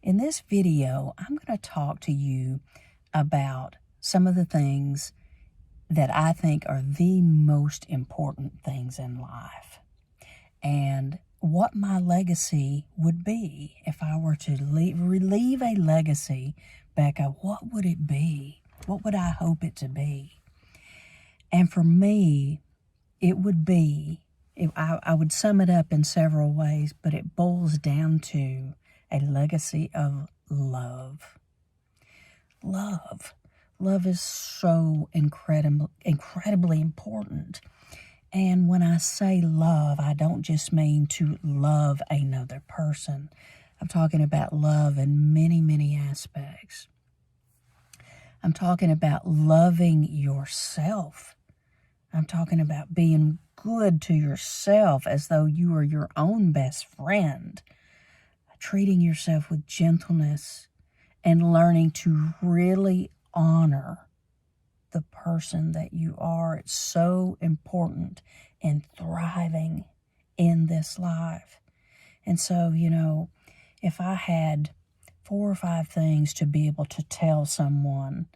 In this video, I'm going to talk to you about some of the things that I think are the most important things in life, and what my legacy would be if I were to leave a legacy. Becca, what would it be? What would I hope it to be? And for me, it would be, I would sum it up in several ways, but it boils down to a legacy of love. Love. Love is so incredibly important. And when I say love, I don't just mean to love another person. I'm talking about love in many, many aspects. I'm talking about loving yourself. I'm talking about being good to yourself as though you are your own best friend. Treating yourself with gentleness and learning to really honor the person that you are. It's so important in thriving in this life. And so, if I had 4 or 5 things to be able to tell someone,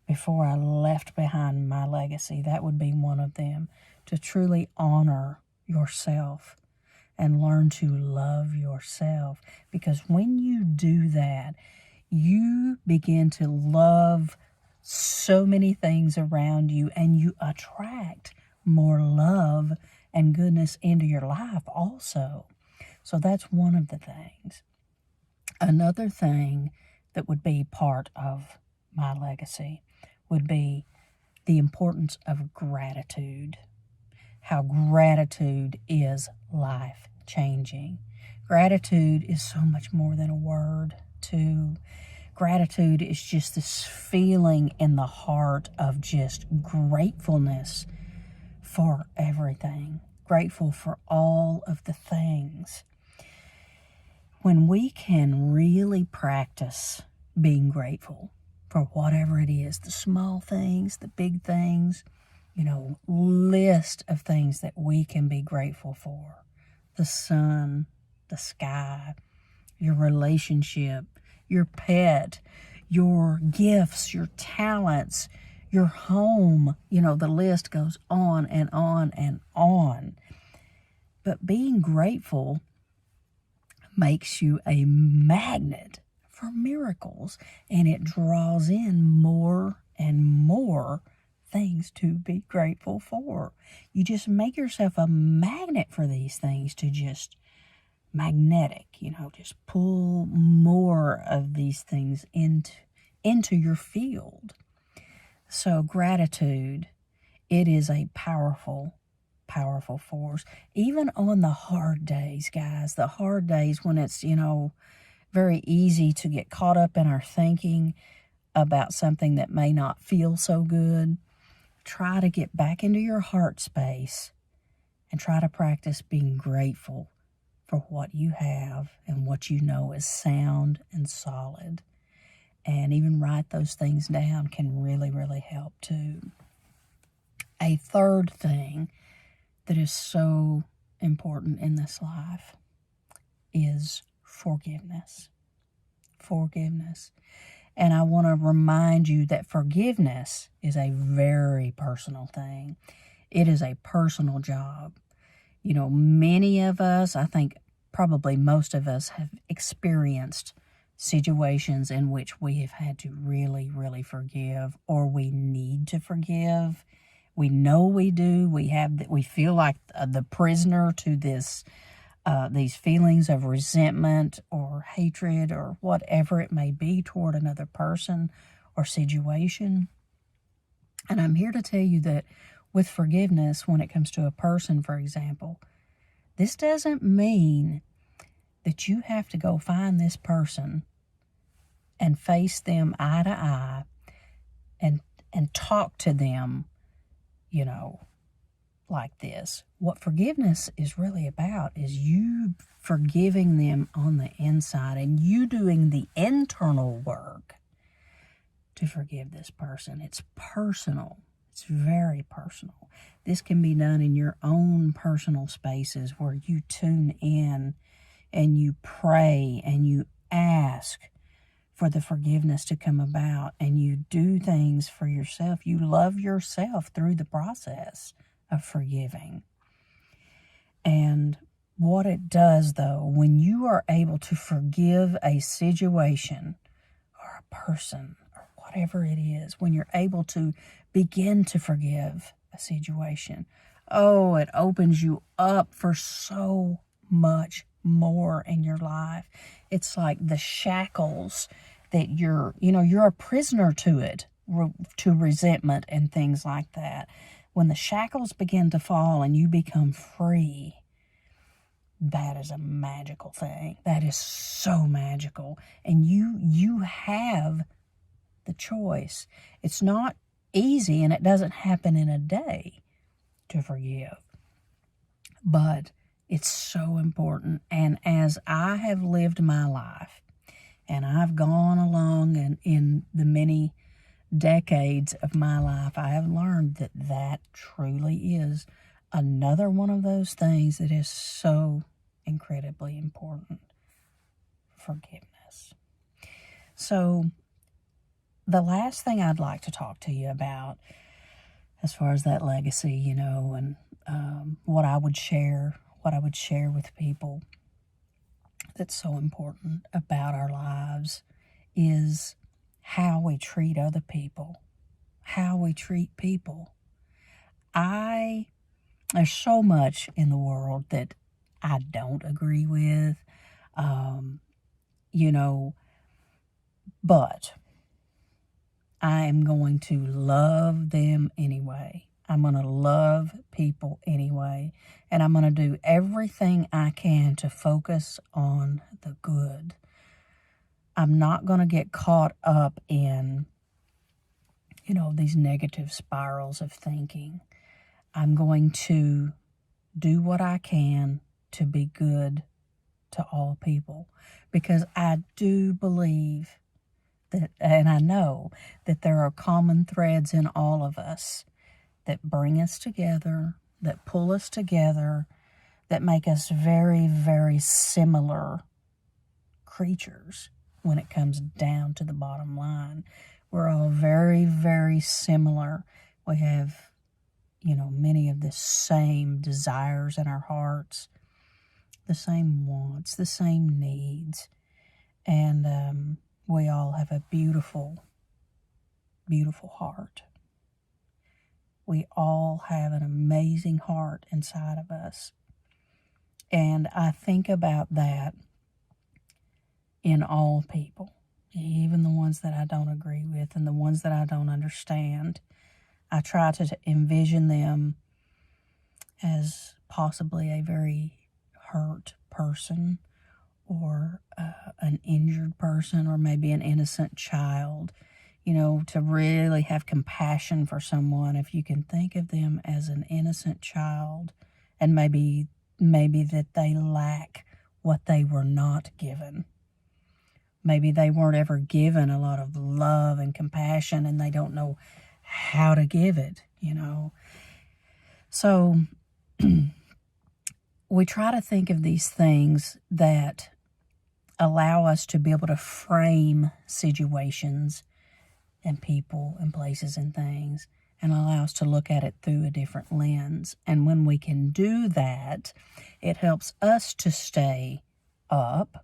before I left behind my legacy, that would be one of them. To truly honor yourself and learn to love yourself. Because when you do that, you begin to love so many things around you, and you attract more love and goodness into your life also. So that's one of the things. Another thing that would be part of my legacy would be the importance of gratitude. How gratitude is life-changing. Gratitude is so much more than a word, too. Gratitude is just this feeling in the heart of just gratefulness for everything. Grateful for all of the things. When we can really practice being grateful for whatever it is, the small things, the big things, list of things that we can be grateful for. The sun, the sky, your relationship, your pet, your gifts, your talents, your home. The list goes on and on and on. But being grateful makes you a magnet for miracles, and it draws in more and more things to be grateful for. You just make yourself a magnet for these things, to just magnetic, just pull more of these things into your field. So gratitude, it is a powerful force. Even on the hard days, guys, the hard days when it's, very easy to get caught up in our thinking about something that may not feel so good. Try to get back into your heart space and try to practice being grateful for what you have and what you know is sound and solid. And even write those things down can really, really help too. A third thing that is so important in this life is forgiveness. Forgiveness. And I want to remind you that forgiveness is a very personal thing. It is a personal job. Many of us, I think probably most of us, have experienced situations in which we have had to really, really forgive, or we need to forgive. We know we do. We feel like the prisoner to these feelings of resentment or hatred or whatever it may be toward another person or situation. And I'm here to tell you that with forgiveness, when it comes to a person, for example, this doesn't mean that you have to go find this person and face them eye to eye and talk to them, like this. What forgiveness is really about is you forgiving them on the inside and you doing the internal work to forgive this person. It's personal. It's very personal. This can be done in your own personal spaces where you tune in and you pray and you ask for the forgiveness to come about, and you do things for yourself. You love yourself through the process of forgiving. And what it does, though, when you are able to forgive a situation or a person or whatever it is, when you're able to begin to forgive a situation, oh, it opens you up for so much more in your life. It's like the shackles that you're a prisoner to it, to resentment and things like that. When the shackles begin to fall and you become free, that is a magical thing. That is so magical. And you have the choice. It's not easy, and it doesn't happen in a day to forgive. But it's so important. And as I have lived my life, and I've gone along and in the many decades of my life, I have learned that that truly is another one of those things that is so incredibly important. Forgiveness. So the last thing I'd like to talk to you about, as far as that legacy, and what I would share with people that's so important about our lives, is how we treat other people, how we treat people. There's so much in the world that I don't agree with, but I am going to love them anyway. I'm going to love people anyway, and I'm going to do everything I can to focus on the good. I'm not going to get caught up in, these negative spirals of thinking. I'm going to do what I can to be good to all people, because I do believe that, and I know that there are common threads in all of us that bring us together, that pull us together, that make us very, very similar creatures when it comes down to the bottom line. We're all very, very similar. We have, many of the same desires in our hearts, the same wants, the same needs. And we all have a beautiful, beautiful heart. We all have an amazing heart inside of us. And I think about that in all people, even the ones that I don't agree with and the ones that I don't understand. I try to envision them as possibly a very hurt person, or an injured person, or maybe an innocent child. To really have compassion for someone, if you can think of them as an innocent child, and maybe that they lack what they were not given. Maybe they weren't ever given a lot of love and compassion, and they don't know how to give it, So we try to think of these things that allow us to be able to frame situations and people and places and things, and allow us to look at it through a different lens. And when we can do that, it helps us to stay up,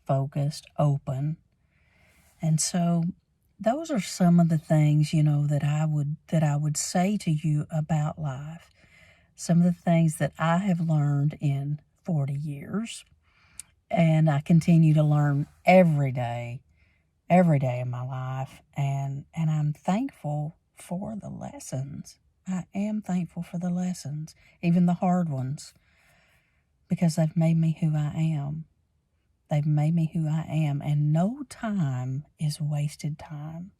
focused, open. And so those are some of the things, that I would say to you about life. Some of the things that I have learned in 40 years, and I continue to learn every day in my life, and I'm thankful for the lessons. I am thankful for the lessons, even the hard ones, because they've made me who I am. They've made me who I am, and no time is wasted time.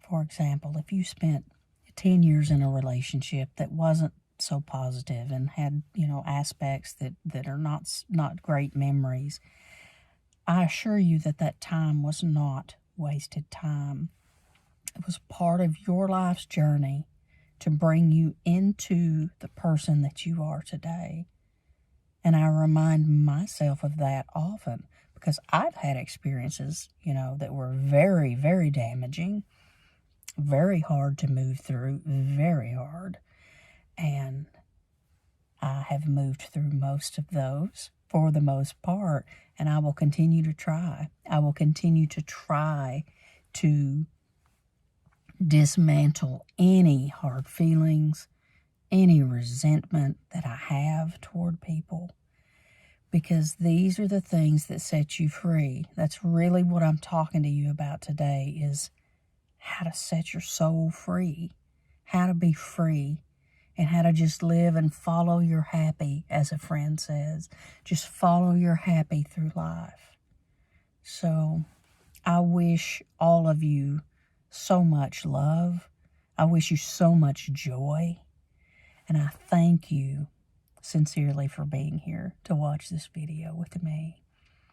For example, if you spent 10 years in a relationship that wasn't so positive and had, aspects that are not great memories, I assure you that time was not wasted time. It was part of your life's journey to bring you into the person that you are today. And I remind myself of that often because I've had experiences, that were very, very damaging, very hard to move through, very hard. And I have moved through most of those for the most part, and I will continue to try. I will continue to try to dismantle any hard feelings, any resentment that I have toward people, because these are the things that set you free. That's really what I'm talking to you about today, is how to set your soul free, how to be free, and how to just live and follow your happy, as a friend says. Just follow your happy through life. So I wish all of you so much love. I wish you so much joy. And I thank you sincerely for being here to watch this video with me.